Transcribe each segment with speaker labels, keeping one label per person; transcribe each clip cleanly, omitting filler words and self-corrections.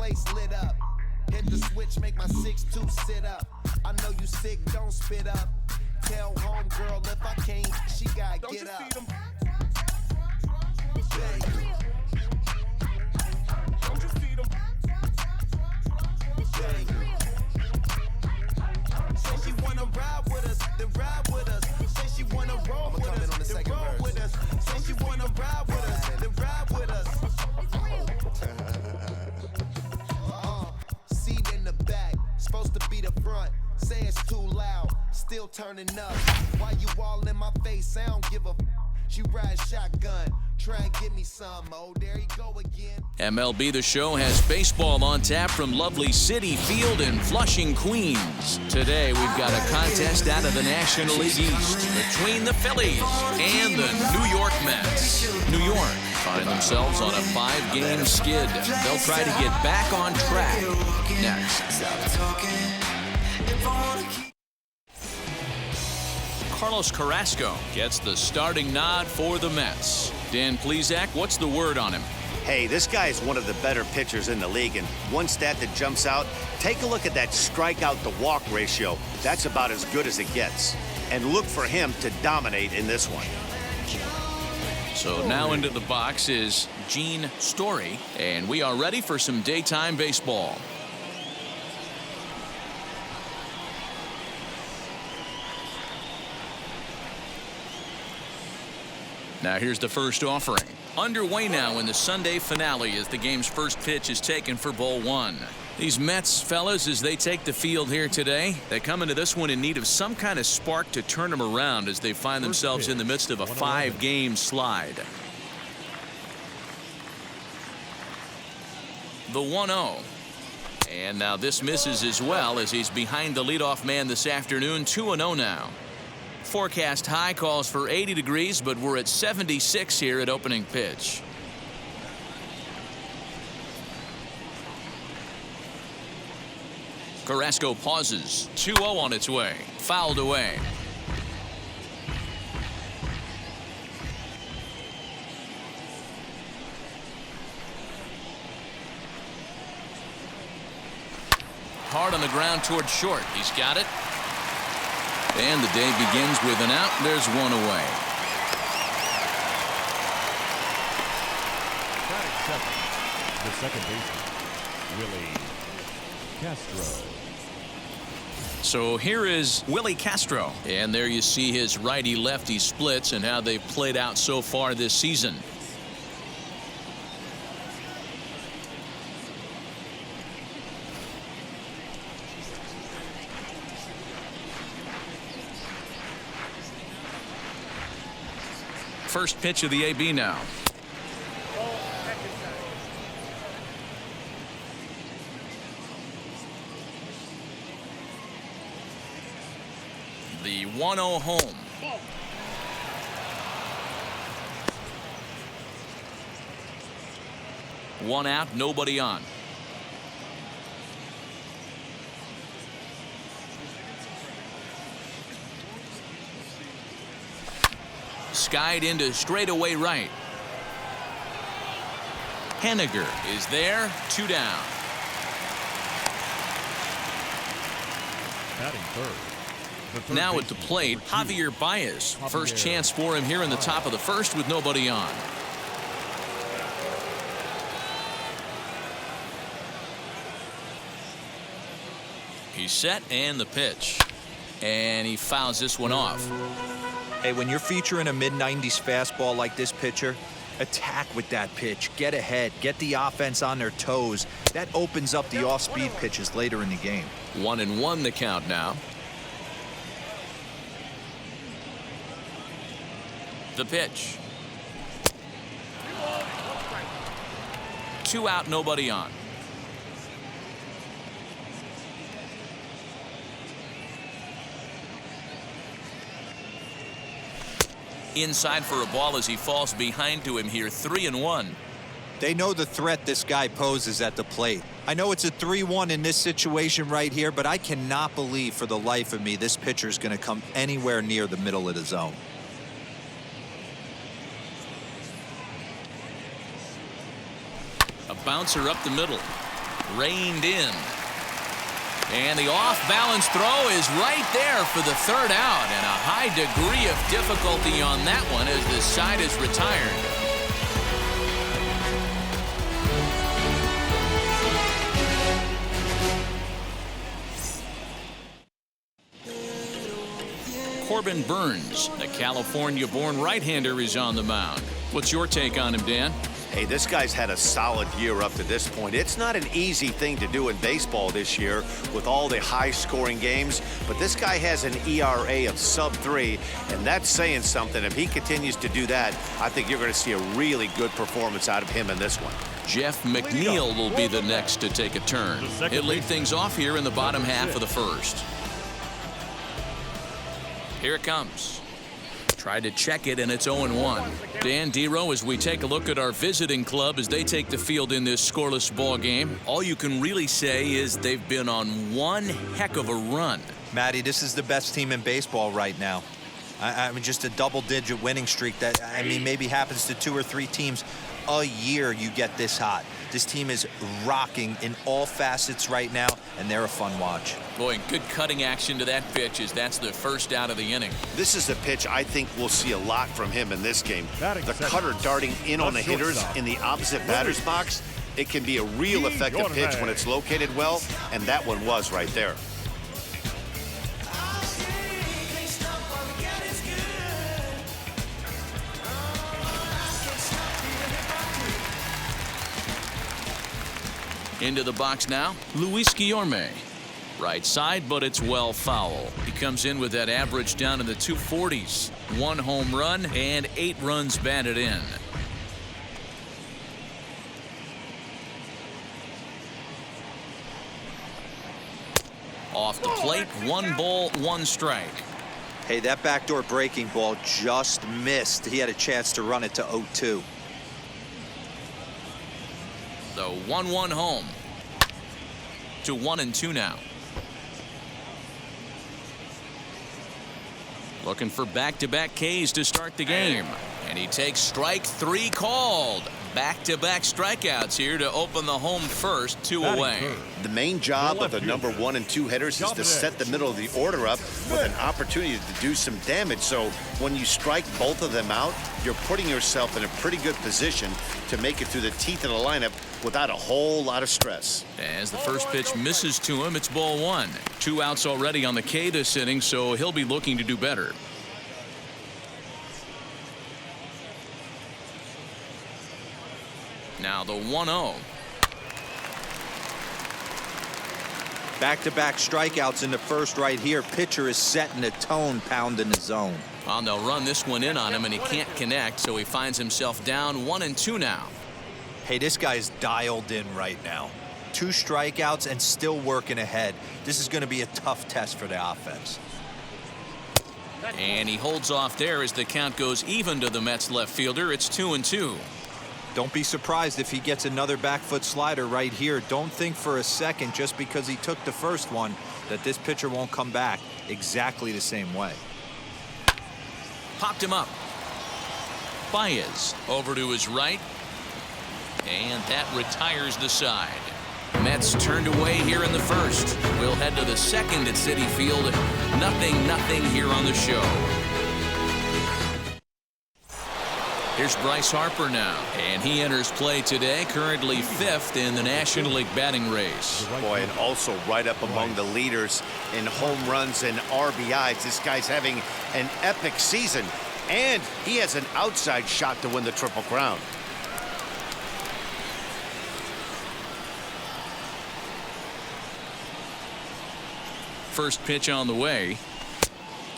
Speaker 1: place lit up. Hit the switch, make my 6'2" sit up. I know you sick, don't spit up. Tell homegirl if I can't, she gotta get up. Say she wanna ride with us, then ride with us. Say she wanna roll with us, then roll with us. Say she wanna ride with us, then ride with us. Seat in the back, supposed to be the front. Say it's too loud, still turning up. Why you all in my face? I don't give a f. She ride shotgun, try and give me some. Oh, there you go again.
Speaker 2: MLB The Show has baseball on tap from lovely Citi Field in Flushing, Queens. Today we've got a contest out of the National League East between the Phillies and the New York Mets. New York find themselves on a 5-game skid. They'll try to get back on track next. Carlos Carrasco gets the starting nod for the Mets. Dan Plesac, what's the word on him?
Speaker 3: Hey, this guy is one of the better pitchers in the league, and one stat that jumps out, take a look at that strikeout to walk ratio. That's about as good as it gets. And look for him to dominate in this one.
Speaker 2: So now into the box is Gene Story, and we are ready for some daytime baseball. Now here's the first offering. Underway now in the Sunday finale as the game's first pitch is taken for ball one. These Mets fellas, as they take the field here today, they come into this one in need of some kind of spark to turn them around as they find themselves in the midst of a 5-game slide. The 1-0. And now this misses as well as he's behind the leadoff man this afternoon. 2-0 now. Forecast high calls for 80 degrees, but we're at 76 here at opening pitch. Carrasco pauses. 2-0 on its way. Fouled away. Hard on the ground toward short. He's got it. And the day begins with an out. There's one away.
Speaker 4: The second baseman, Willie Castro.
Speaker 2: So here is Willie Castro. And there you see his righty-lefty splits and how they've played out so far this season. First pitch of the AB now. The 1-0 home. One out, nobody on. Skied into straightaway right. Henniger is there. 2 down.
Speaker 4: Batting third.
Speaker 2: Now at the plate, Javier Baez. First chance for him here in the top of the first with nobody on. He's set and the pitch. And he fouls this one off.
Speaker 5: Hey, when you're featuring a mid-90s fastball like this pitcher, attack with that pitch. Get ahead. Get the offense on their toes. That opens up the off-speed pitches later in the game.
Speaker 2: 1-1 the count now. The pitch. 2 out, nobody on. Inside for a ball as he falls behind to him here. 3-1.
Speaker 5: They know the threat this guy poses at the plate. I know it's a 3-1 in this situation right here, but I cannot believe for the life of me this pitcher is going to come anywhere near the middle of the zone.
Speaker 2: A bouncer up the middle. Reined in. And the off-balance throw is right there for the third out, and a high degree of difficulty on that one as the side is retired. Corbin Burnes, the California-born right-hander, is on the mound. What's your take on him, Dan?
Speaker 3: Hey, this guy's had a solid year up to this point. It's not an easy thing to do in baseball this year with all the high-scoring games, but this guy has an ERA of sub-3, and that's saying something. If he continues to do that, I think you're going to see a really good performance out of him in this one.
Speaker 2: Jeff McNeil will be the next to take a turn. He'll lead things off here in the bottom half of the first. Here it comes. Tried to check it, and it's 0-1. Dan Dero, as we take a look at our visiting club as they take the field in this scoreless ball game, all you can really say is they've been on one heck of a run.
Speaker 5: Matty, this is the best team in baseball right now. I mean, just a double-digit winning streak that, I mean, maybe happens to 2 or 3 teams a year you get this hot. This team is rocking in all facets right now, and they're a fun watch.
Speaker 2: Boy, good cutting action to that pitch as that's the first out of the inning.
Speaker 3: This is a pitch I think we'll see a lot from him in this game.
Speaker 4: Batting
Speaker 3: The
Speaker 4: second.
Speaker 3: cutter darting in on the hitters
Speaker 4: Shortstop.
Speaker 3: in the opposite batter's box. It can be a real effective pitch when it's located well, and that one was right there.
Speaker 2: Into the box now, Luis Guillorme. Right side, but it's well foul. He comes in with that average down in the 240s. 1 home run and 8 runs batted in. Off the plate, 1 ball, 1 strike.
Speaker 5: Hey, that backdoor breaking ball just missed. He had a chance to run it to 0-2.
Speaker 2: The 1-1 home. To 1-2 now. Looking for back-to-back Ks to start the game. And he takes strike 3 called. Back-to-back strikeouts here to open the home first, 2 away.
Speaker 3: The main job of the number 1 and 2 hitters is to set the middle of the order up with an opportunity to do some damage. So when you strike both of them out, you're putting yourself in a pretty good position to make it through the teeth of the lineup without a whole lot of stress.
Speaker 2: As the first pitch misses to him, it's ball 1. 2 outs already on the K this inning, so he'll be looking to do better. Now the 1-0.
Speaker 5: Back-to-back strikeouts in the first right here. Pitcher is setting the tone, pounding the zone.
Speaker 2: Well, they'll run this one in on him, and he can't connect, so he finds himself down 1-2 now.
Speaker 5: Hey, this guy's dialed in right now. 2 strikeouts and still working ahead. This is going to be a tough test for the offense.
Speaker 2: And he holds off there as the count goes even to the Mets left fielder. It's 2-2.
Speaker 5: Don't be surprised if he gets another back foot slider right here. Don't think for a second, just because he took the first one, that this pitcher won't come back exactly the same way.
Speaker 2: Popped him up. Baez over to his right. And that retires the side. Mets turned away here in the first. We'll head to the second at Citi Field. 0-0 here on the show. Here's Bryce Harper now, and he enters play today, currently 5th in the National League batting race.
Speaker 3: Boy, and also right up among the leaders in home runs and RBIs. This guy's having an epic season, and he has an outside shot to win the Triple Crown.
Speaker 2: First pitch on the way.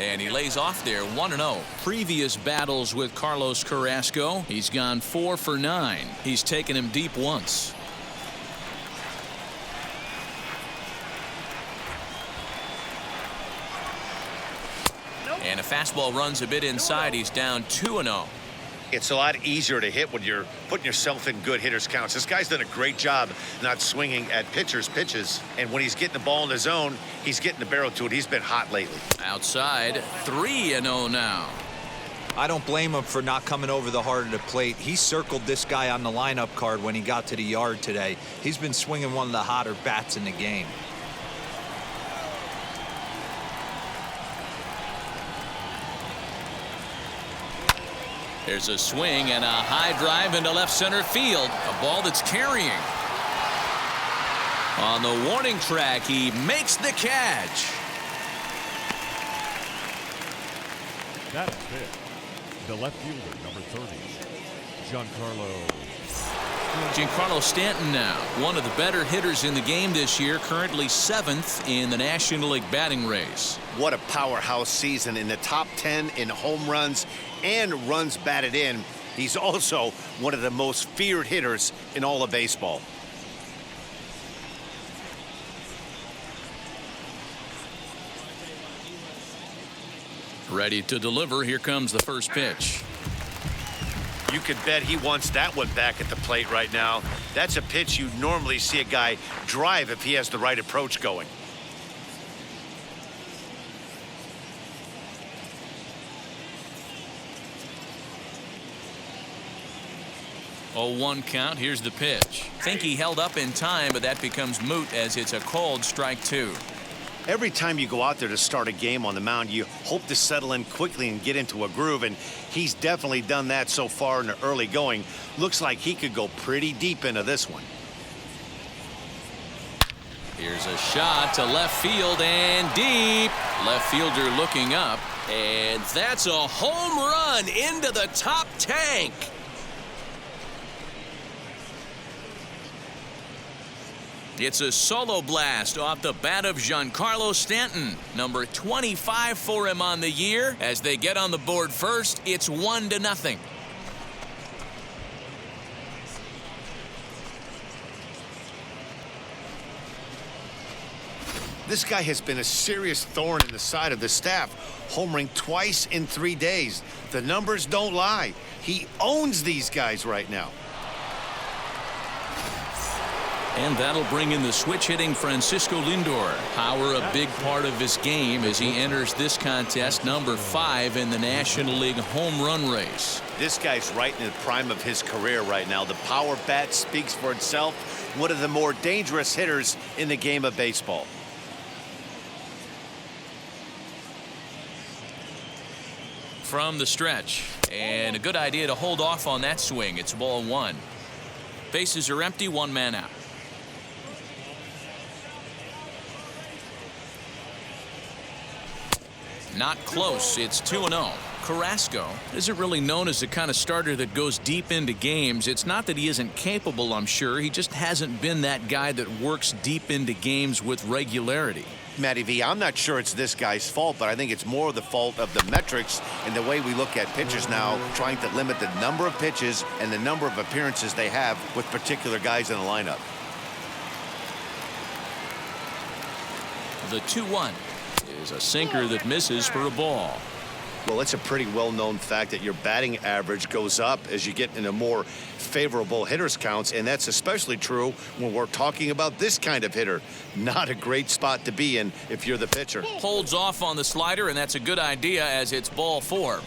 Speaker 2: And he lays off there, 1-0. Previous battles with Carlos Carrasco, he's gone 4 for 9. He's taken him deep once. And a fastball runs a bit inside. He's down 2-0.
Speaker 3: It's a lot easier to hit when you're putting yourself in good hitters' counts. This guy's done a great job not swinging at pitchers' pitches. And when he's getting the ball in the zone, he's getting the barrel to it. He's been hot lately.
Speaker 2: Outside, 3-0 now.
Speaker 5: I don't blame him for not coming over the heart of the plate. He circled this guy on the lineup card when he got to the yard today. He's been swinging one of the hotter bats in the game.
Speaker 2: There's a swing and a high drive into left center field. A ball that's carrying. On the warning track, he makes the catch.
Speaker 4: That is big. The left fielder, number 30,
Speaker 2: Giancarlo Stanton now, one of the better hitters in the game this year, currently 7th in the National League batting race.
Speaker 3: What a powerhouse season, in the top 10 in home runs and runs batted in. He's also one of the most feared hitters in all of baseball.
Speaker 2: Ready to deliver. Here comes the first pitch.
Speaker 3: You could bet he wants that one back at the plate right now. That's a pitch you'd normally see a guy drive if he has the right approach going.
Speaker 2: Oh, 1 count. Here's the pitch. Think he held up in time, but that becomes moot as it's a called strike 2.
Speaker 3: Every time you go out there to start a game on the mound, you hope to settle in quickly and get into a groove, and he's definitely done that so far in the early going. Looks like he could go pretty deep into this one.
Speaker 2: Here's a shot to left field and deep. Left fielder looking up, and that's a home run into the top tank. It's a solo blast off the bat of Giancarlo Stanton, number 25 for him on the year. As they get on the board first, it's 1-0.
Speaker 3: This guy has been a serious thorn in the side of the staff, homering twice in 3 days. The numbers don't lie. He owns these guys right now.
Speaker 2: And that'll bring in the switch-hitting Francisco Lindor. Power a big part of his game as he enters this contest, number 5 in the National League home run race.
Speaker 3: This guy's right in the prime of his career right now. The power bat speaks for itself. One of the more dangerous hitters in the game of baseball.
Speaker 2: From the stretch, and a good idea to hold off on that swing. It's ball 1. Bases are empty, 1 man out. Not close. It's 2-0. Carrasco isn't really known as the kind of starter that goes deep into games. It's not that he isn't capable, I'm sure. He just hasn't been that guy that works deep into games with regularity.
Speaker 3: Matty V, I'm not sure it's this guy's fault, but I think it's more the fault of the metrics and the way we look at pitchers now, trying to limit the number of pitches and the number of appearances they have with particular guys in the lineup.
Speaker 2: The 2-1 is a sinker that misses for a ball.
Speaker 3: Well, it's a pretty well-known fact that your batting average goes up as you get into more favorable hitters counts, and that's especially true when we're talking about this kind of hitter. Not a great spot to be in if you're the pitcher.
Speaker 2: Holds off on the slider, and that's a good idea as it's ball 4.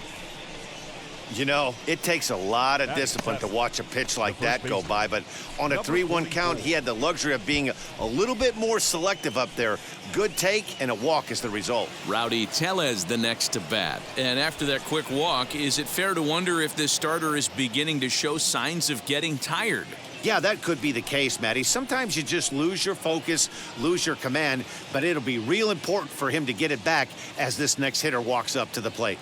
Speaker 3: You know, it takes a lot of discipline to watch a pitch like that go by, but on a 3-1 count, he had the luxury of being a little bit more selective up there. Good take and a walk is the result.
Speaker 2: Rowdy Tellez the next to bat. And after that quick walk, is it fair to wonder if this starter is beginning to show signs of getting tired?
Speaker 3: Yeah, that could be the case, Matty. Sometimes you just lose your focus, lose your command, but it'll be real important for him to get it back as this next hitter walks up to the plate.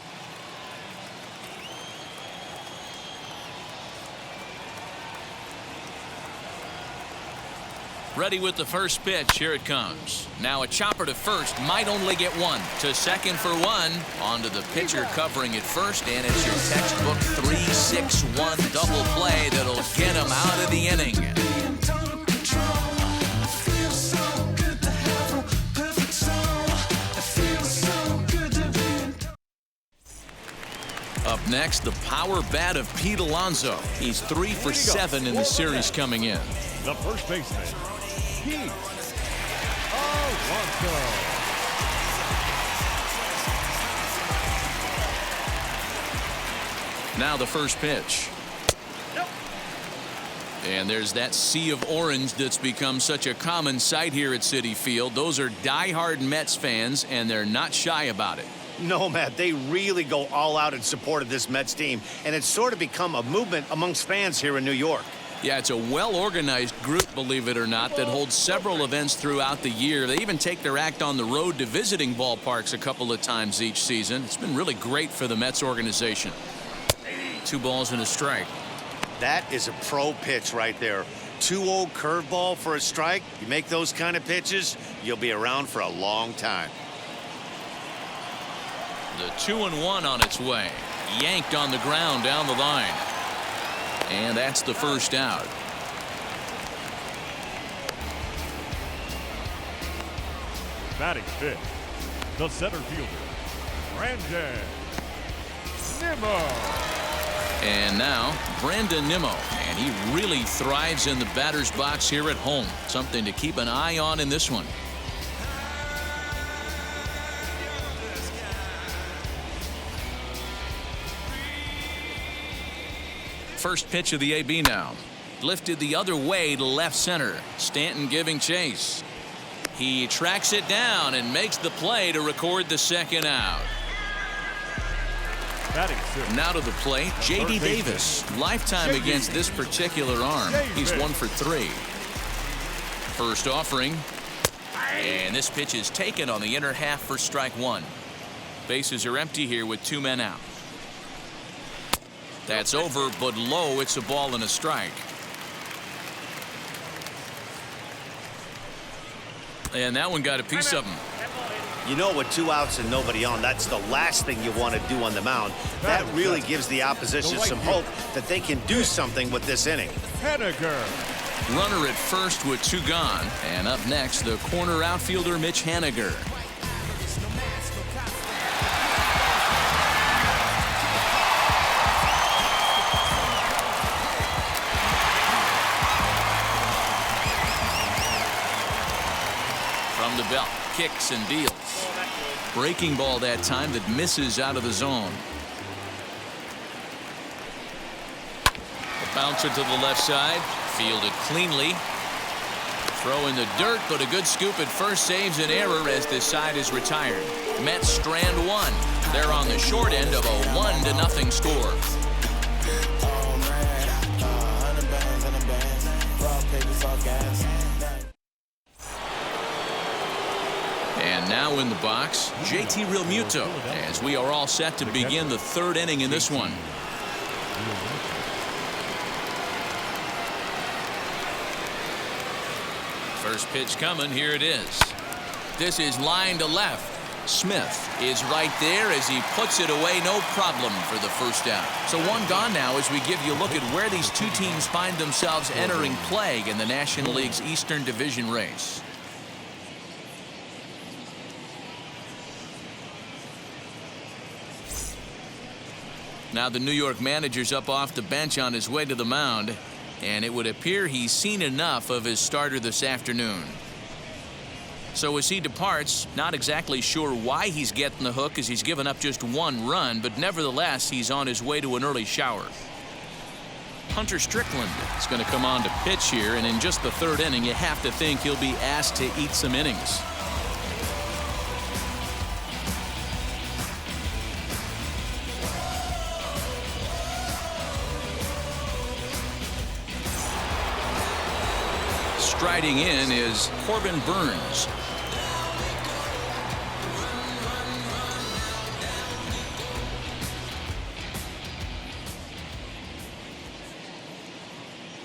Speaker 2: Ready with the first pitch. Here it comes. Now a chopper to first. Might only get 1. To second for 1. On to the pitcher covering it first. And it's your textbook 3-6-1 double play that'll get him out of the inning. Up next, the power bat of Pete Alonso. He's 3 for 7 in the series coming in.
Speaker 4: The first baseman, Pete Alonso.
Speaker 2: Now the first pitch. And there's that sea of orange that's become such a common sight here at Citi Field. Those are diehard Mets fans, and they're not shy about it.
Speaker 3: No, Matt, they really go all out in support of this Mets team, and it's sort of become a movement amongst fans here in New York.
Speaker 2: Yeah, it's a well-organized group, believe it or not, that holds several events throughout the year. They even take their act on the road to visiting ballparks a couple of times each season. It's been really great for the Mets organization. 2 balls and a strike.
Speaker 3: That is a pro pitch right there. 2-0 curveball for a strike. You make those kind of pitches, you'll be around for a long time.
Speaker 2: The 2-1 on its way. Yanked on the ground down the line. And that's the first out.
Speaker 4: Batting fifth, the center fielder, Brandon Nimmo.
Speaker 2: And now Brandon Nimmo, and he really thrives in the batter's box here at home. Something to keep an eye on in this one. First pitch of the AB now. Lifted the other way to left center. Stanton giving chase. He tracks it down and makes the play to record the second out. Now to the plate, J.D. Davis. Lifetime against this particular arm. He's 1 for 3. First offering. And this pitch is taken on the inner half for strike 1. Bases are empty here with 2 men out. That's over, but low. It's a ball and a strike. And that one got a piece of him.
Speaker 3: You know, with 2 outs and nobody on, that's the last thing you want to do on the mound. That really gives the opposition some hope that they can do something with this inning.
Speaker 4: Haniger.
Speaker 2: Runner at first with 2 gone. And up next, the corner outfielder, Mitch Haniger. From the belt, kicks and deals. Breaking ball that time that misses out of the zone. Bouncer to the left side, fielded cleanly. Throw in the dirt, but a good scoop at first saves an error as this side is retired. Mets strand 1. They're on the short end of a 1-0 score. And now in the box, JT Realmuto, as we are all set to begin the 3rd inning in this one. First pitch coming, here it is. This is line to left. Smith is right there as he puts it away, no problem for the first out. So 1 gone now as we give you a look at where these 2 teams find themselves entering play in the National League's Eastern Division race. Now the New York manager's up off the bench on his way to the mound, and it would appear he's seen enough of his starter this afternoon. So as he departs, not exactly sure why he's getting the hook as he's given up just 1 run, but nevertheless he's on his way to an early shower. Hunter Strickland is going to come on to pitch here, and in just the 3rd inning you have to think he'll be asked to eat some innings. Striding in is Corbin Burnes.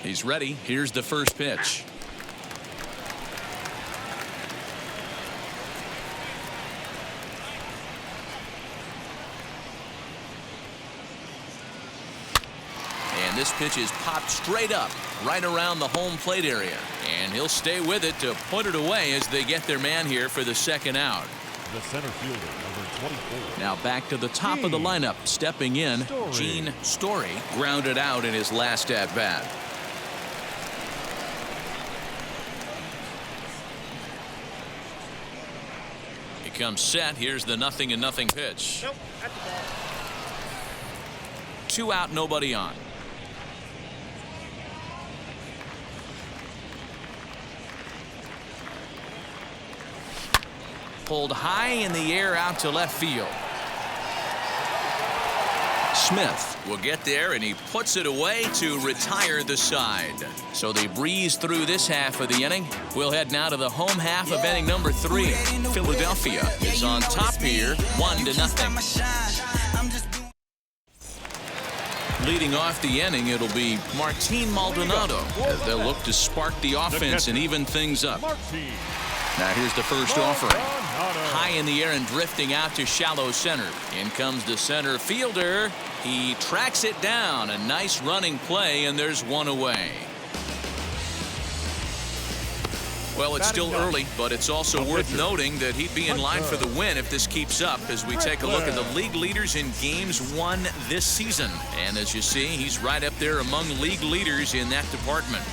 Speaker 2: He's ready. Here's the first pitch. And this pitch is popped straight up, right around the home plate area. And he'll stay with it to put it away as they get their man here for the 2nd out.
Speaker 4: The center fielder, number 24.
Speaker 2: Now back to the top of the lineup, stepping in, Gene Story, grounded out in his last at-bat. He comes set. Here's the 0-0 pitch. 2 out, nobody on. Pulled high in the air out to left field. Smith will get there, and he puts it away to retire the side. So they breeze through this half of the inning. We'll head now to the home half of inning number 3. Philadelphia is on top here, 1-0. Leading off the inning, it'll be Martin Maldonado as they'll look to spark the offense and even things up. Now here's the first offering. High in the air and drifting out to shallow center. In comes the center fielder. He tracks it down. A nice running play, and there's one away. Well, it's still early, but it's also worth noting that he'd be in line for the win if this keeps up as we take a look at the league leaders in games won this season. And as you see, he's right up there among league leaders in that department.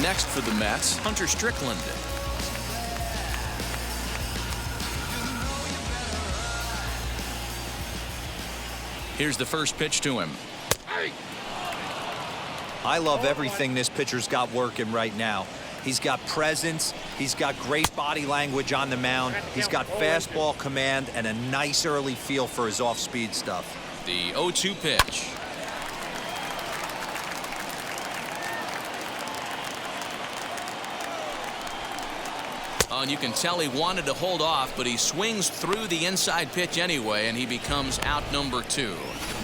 Speaker 2: Next for the Mets, Hunter Strickland. Here's the first pitch to him.
Speaker 5: I love everything this pitcher's got working right now. He's got presence. He's got great body language on the mound. He's got fastball command and a nice early feel for his off-speed stuff.
Speaker 2: The 0-2 pitch. And you can tell he wanted to hold off, but he swings through the inside pitch anyway, and he becomes out number 2.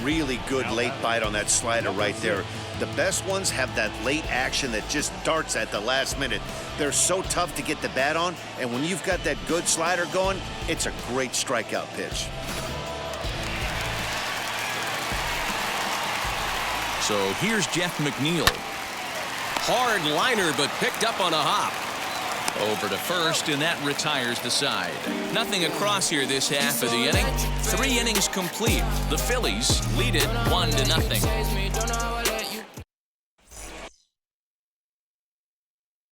Speaker 3: Really good late bite on that slider right there. The best ones have that late action that just darts at the last minute. They're so tough to get the bat on, and when you've got that good slider going, it's a great strikeout pitch.
Speaker 2: So here's Jeff McNeil. Hard liner, but picked up on a hop. Over to first, and that retires the side. Nothing across here this half of the inning. 3 innings complete. The Phillies lead it 1-0.